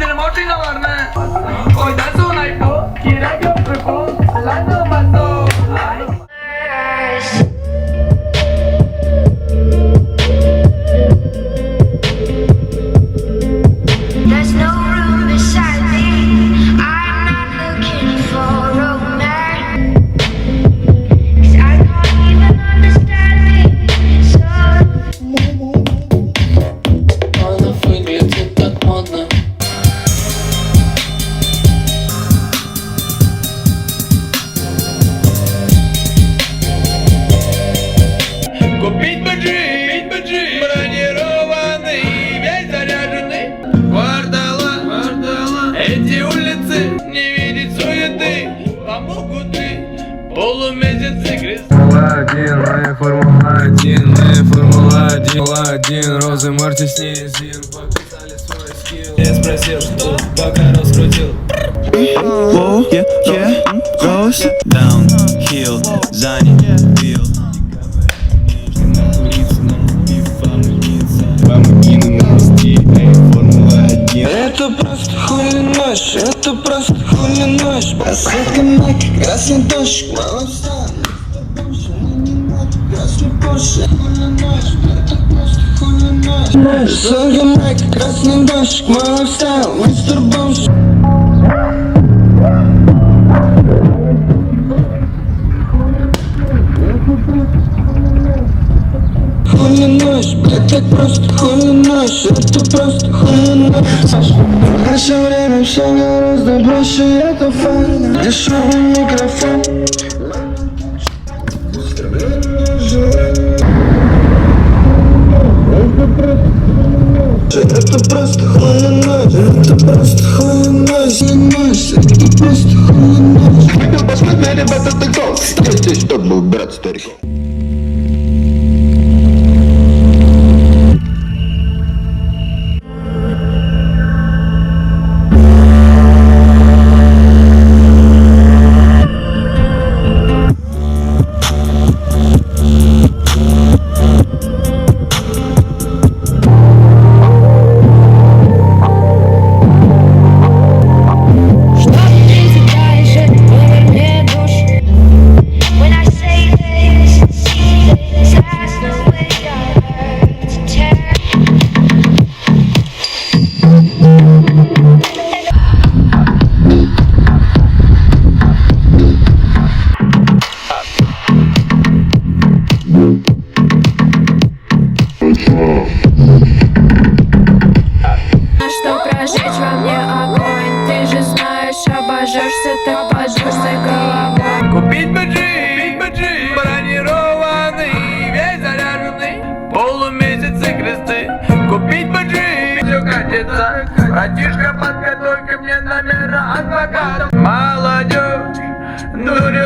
Senin motorla var mı? Oydan sonra ipo Kira köprü po Lando bato There's no room beside me. I'm not looking for romance. 'Cause I can't even understand me. So Она выглядит так модно. Купить баджи, бронированный, весь заряженный. Квартала, эти улицы, не видеть суеты, помогут и полумесяцы крест. Формула-1, Розы Марти Снизин показали свой скилл. Я спросил, что пока раскрутил. Goes downhill, занят бил. Это просто хули ночь, это просто хули ночь. Посылка майк, красный дождь, мало встал. Красный Порше, хули ночь, это просто хули ночь. Посылка майк, красный дождь, мало встал, мистер Бомж. Хули ночь, это просто хули ночь, это просто хули ночь. В наше время все гораздо проще, это фан, дешевый микрофон. Это просто хули ночь, это просто хули ночь, это просто хули ночь. Хотел посмотреть, ребята, ты гол, встретись, чтобы убирать стариков. when I say this, see this, has no way to tear. Что прожечь во мне огонь? Ты же знаешь, обожжешься, ты обожжешься головой. Купить баджи, бронированный, весь заряженный, полумесяцы кресты. Купить баджи, все катится. Братишка, подготовь ко мне номера адвоката. Молодежь, дурю